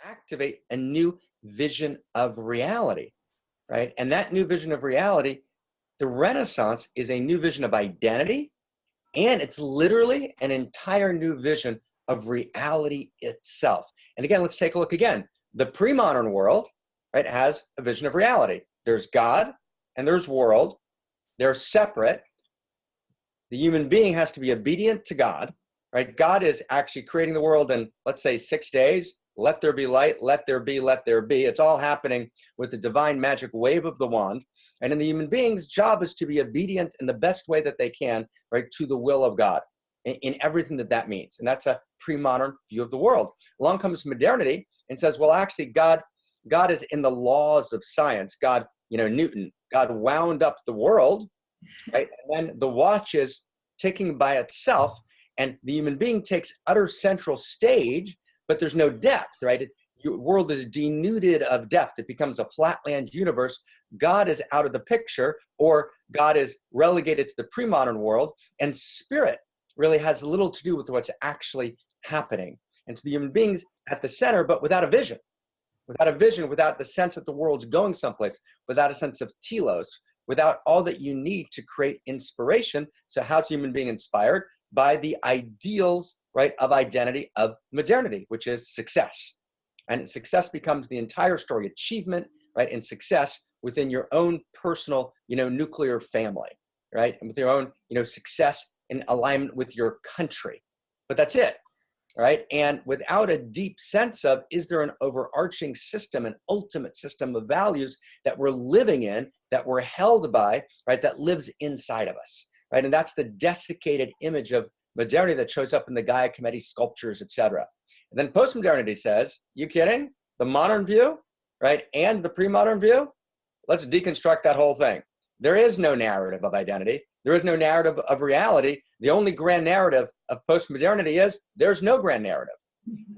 activate a new vision of reality, right? And that new vision of reality, the Renaissance is a new vision of identity, and it's literally an entire new vision of reality itself. And again, let's take a look again. The pre-modern world, right, has a vision of reality. There's God and there's world. They're separate. The human being has to be obedient to God, right? God is actually creating the world in, let's say, 6 days. Let there be light, let there be, let there be. It's all happening with the divine magic wave of the wand. And in the human being's job is to be obedient in the best way that they can, right, to the will of God in everything that that means. And that's a pre-modern view of the world. Along comes modernity and says, well, actually, God is in the laws of science. God, Newton, God wound up the world, right? And then the watch is ticking by itself, and the human being takes utter central stage, but there's no depth, right? Your world is denuded of depth. It becomes a flatland universe. God is out of the picture, or God is relegated to the pre-modern world, and spirit really has little to do with what's actually happening. And so the human being's at the center, but without a vision, without the sense that the world's going someplace, without a sense of telos, without all that you need to create inspiration. So how's human being inspired? By the ideals, right, of identity, of modernity, which is success. And success becomes the entire story, achievement, right, and success within your own personal, nuclear family, right, and with your own, success in alignment with your country. But that's it, right? And without a deep sense of, is there an overarching system, an ultimate system of values that we're living in, that we're held by, right, that lives inside of us, right? And that's the desiccated image of modernity that shows up in the Gaia Comedy sculptures, etc. And then postmodernity says, you kidding? The modern view, right, and the pre-modern view, let's deconstruct that whole thing. There is no narrative of identity. There is no narrative of reality. The only grand narrative of postmodernity is there's no grand narrative.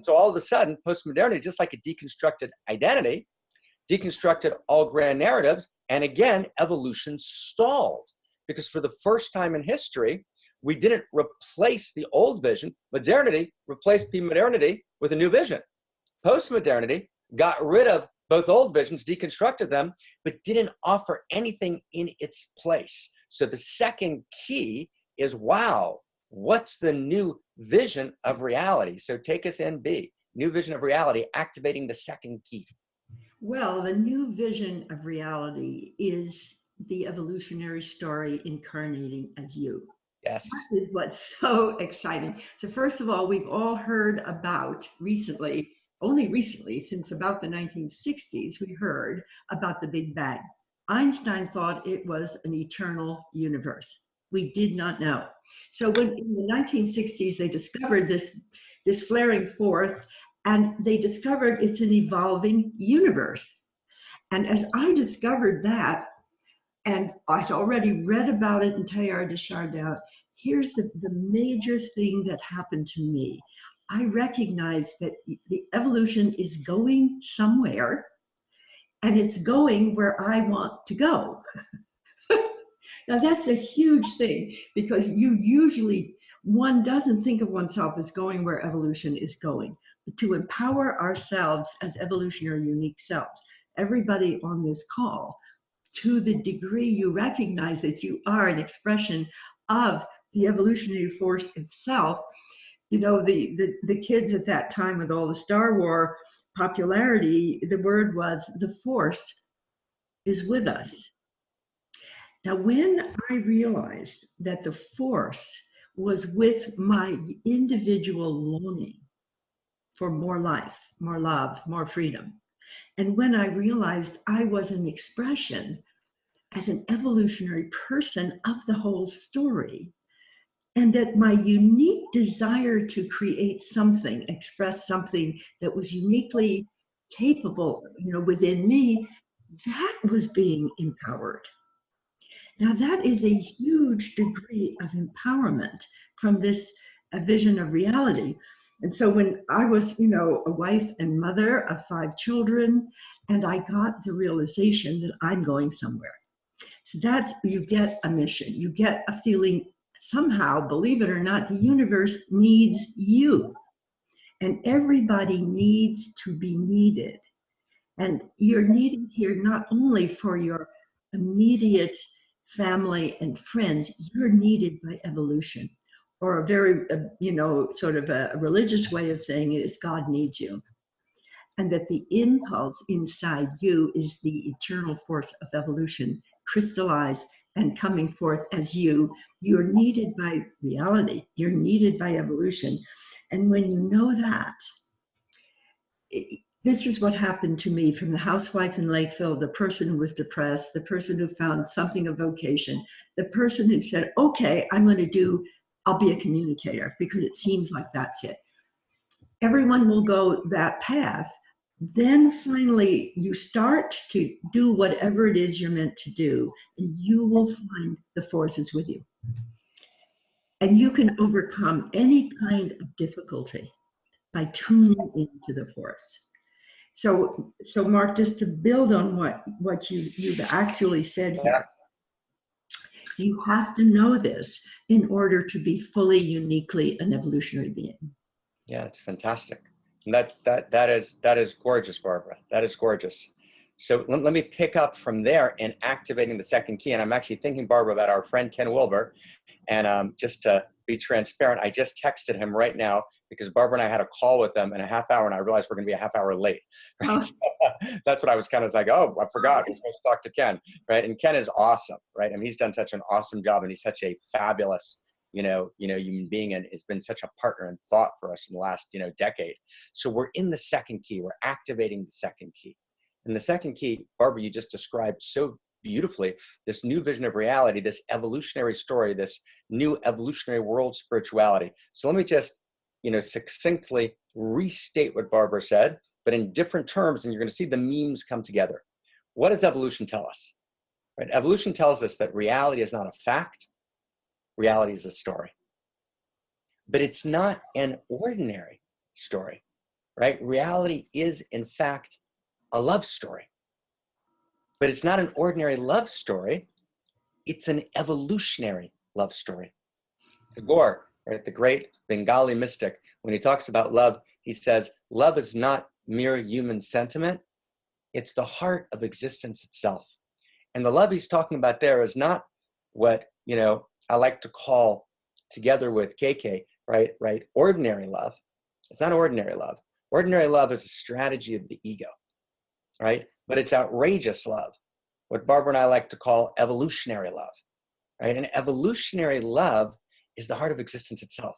So all of a sudden, postmodernity, just like a deconstructed identity, deconstructed all grand narratives, and again, evolution stalled. Because for the first time in history, we didn't replace the old vision. Modernity replaced pre-modernity with a new vision. Postmodernity got rid of both old visions, deconstructed them, but didn't offer anything in its place. So the second key is, wow, what's the new vision of reality? So take us in, B, new vision of reality, activating the second key. Well, the new vision of reality is the evolutionary story incarnating as you. Yes. That is what's so exciting. So first of all, we've all heard about recently, only recently, since about the 1960s, we heard about the Big Bang. Einstein thought it was an eternal universe. We did not know. So when in the 1960s, they discovered this flaring forth, and they discovered it's an evolving universe. And as I discovered that, and I'd already read about it in Teilhard de Chardin, here's the major thing that happened to me. I recognize that the evolution is going somewhere, and it's going where I want to go. Now that's a huge thing, because one doesn't think of oneself as going where evolution is going, but to empower ourselves as evolutionary unique selves. Everybody on this call, to the degree you recognize that you are an expression of the evolutionary force itself. The kids at that time, with all the Star Wars popularity, the word was the force is with us. Now, when I realized that the force was with my individual longing for more life, more love, more freedom, and when I realized I was an expression as an evolutionary person of the whole story, and that my unique desire to create something, express something that was uniquely capable, within me, that was being empowered. Now that is a huge degree of empowerment from this vision of reality. And so when I was, a wife and mother of 5 children, and I got the realization that I'm going somewhere. So that you get a mission, you get a feeling somehow, believe it or not, the universe needs you. And everybody needs to be needed. And you're needed here not only for your immediate family and friends, you're needed by evolution. Or a very, sort of a religious way of saying it is God needs you. And that the impulse inside you is the eternal force of evolution, crystallized and coming forth as you. You're needed by reality, you're needed by evolution. And when you know that, this is what happened to me, from the housewife in Lakeville, the person who was depressed, the person who found something of vocation, the person who said, okay, I'll be a communicator because it seems like that's it. Everyone will go that path. Then finally you start to do whatever it is you're meant to do, and you will find the forces with you. And you can overcome any kind of difficulty by tuning into the force. So Mark, just to build on what you've actually said here, you have to know this in order to be fully, uniquely an evolutionary being. Yeah, it's fantastic. And that is gorgeous, Barbara. That is gorgeous. So let me pick up from there in activating the second key. And I'm actually thinking, Barbara, about our friend Ken Wilber. And just to be transparent, I just texted him right now because Barbara and I had a call with them in a half hour, and I realized we're going to be a half hour late. Right? Oh. So that's what I was kind of like, oh, I forgot. We're supposed to talk to Ken, right? And Ken is awesome, right? I mean, he's done such an awesome job, and he's such a fabulous, human being, and has been such a partner and thought for us in the last, decade. So we're in the second key. We're activating the second key. And the second key, Barbara, you just described so beautifully, this new vision of reality, this evolutionary story, this new evolutionary world spirituality. So let me just, succinctly restate what Barbara said, but in different terms, and you're going to see the memes come together. What does evolution tell us? Right? Evolution tells us that reality is not a fact. Reality is a story. But it's not an ordinary story, right? Reality is, in fact, a love story. But it's not an ordinary love story. It's an evolutionary love story. Tagore, right, the great Bengali mystic, when he talks about love, he says, love is not mere human sentiment. It's the heart of existence itself. And the love he's talking about there is not what, I like to call, together with KK, right, ordinary love. It's not ordinary love. Ordinary love is a strategy of the ego, right? But it's outrageous love, what Barbara and I like to call evolutionary love, right? And evolutionary love is the heart of existence itself.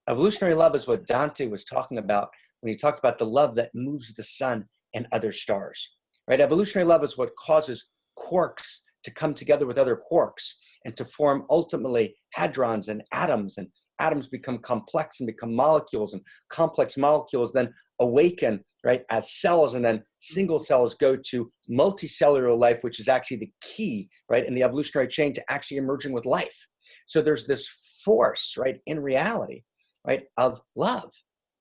Evolutionary love is what Dante was talking about when he talked about the love that moves the sun and other stars, right? Evolutionary love is what causes quarks to come together with other quarks and to form ultimately hadrons and atoms become complex and become molecules, and complex molecules then awaken, right, as cells, and then single cells go to multicellular life, which is actually the key, right, in the evolutionary chain to actually emerging with life. So there's this force, right, in reality, right, of love,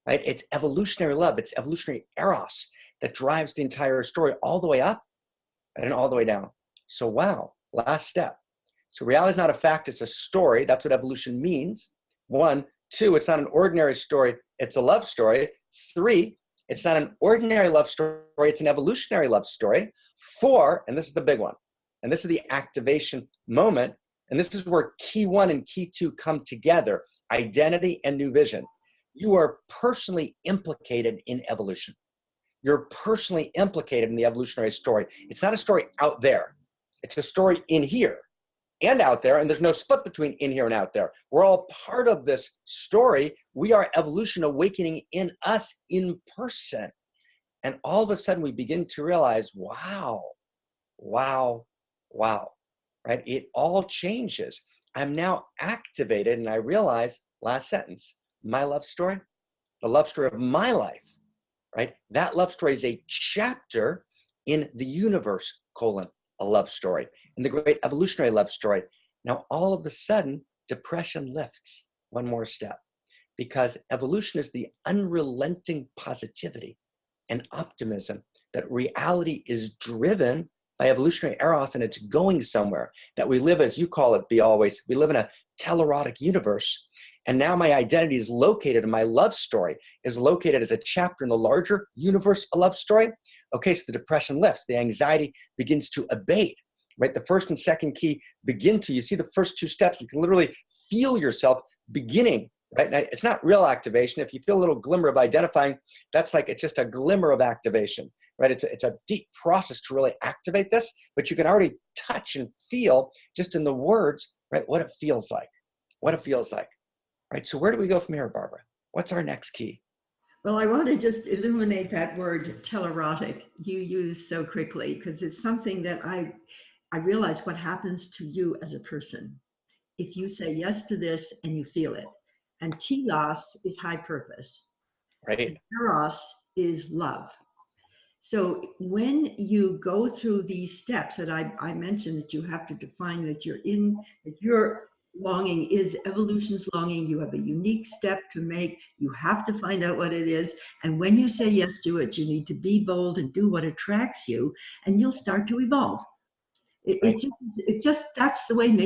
right? It's evolutionary love. It's evolutionary eros that drives the entire story all the way up and all the way down. So wow, last step. So reality is not a fact, it's a story. That's what evolution means. 1, 2, it's not an ordinary story, it's a love story. 3, it's not an ordinary love story, it's an evolutionary love story. 4, and this is the big one, and this is the activation moment, and this is where key 1 and key 2 come together, identity and new vision. You are personally implicated in evolution. You're personally implicated in the evolutionary story. It's not a story out there. It's a story in here and out there, and there's no split between in here and out there. We're all part of this story. We are evolution awakening in us in person. And all of a sudden we begin to realize, wow, right? It all changes. I'm now activated, and I realize, last sentence, my love story, the love story of my life, right? That love story is a chapter in the universe, a love story, in the great evolutionary love story. Now, all of a sudden, depression lifts one more step, because evolution is the unrelenting positivity and optimism that reality is driven by evolutionary eros, and it's going somewhere, that we live, as you call it, we live in a telerotic universe, And now my identity is located, and my love story is located as a chapter in the larger universe, a love story. Okay, so the depression lifts, the anxiety begins to abate, right? The first and second key begin to, you see the first two steps, you can literally feel yourself beginning, right? Now, it's not real activation. If you feel a little glimmer of identifying, that's like, it's just a glimmer of activation, right? It's a deep process to really activate this, but you can already touch and feel just in the words, right? What it feels like, what it feels like, right? So where do we go from here, Barbara? What's our next key? Well, I want to just illuminate that word telerotic you use so quickly, because it's something that I realize what happens to you as a person if you say yes to this and you feel it. And telos is high purpose, Right? eros is love. So when you go through these steps that I mentioned, that you have to define that that your longing is evolution's longing, you have a unique step to make, you have to find out what it is. And when you say yes to it, you need to be bold and do what attracts you, and you'll start to evolve. Right? It's just, that's the way nature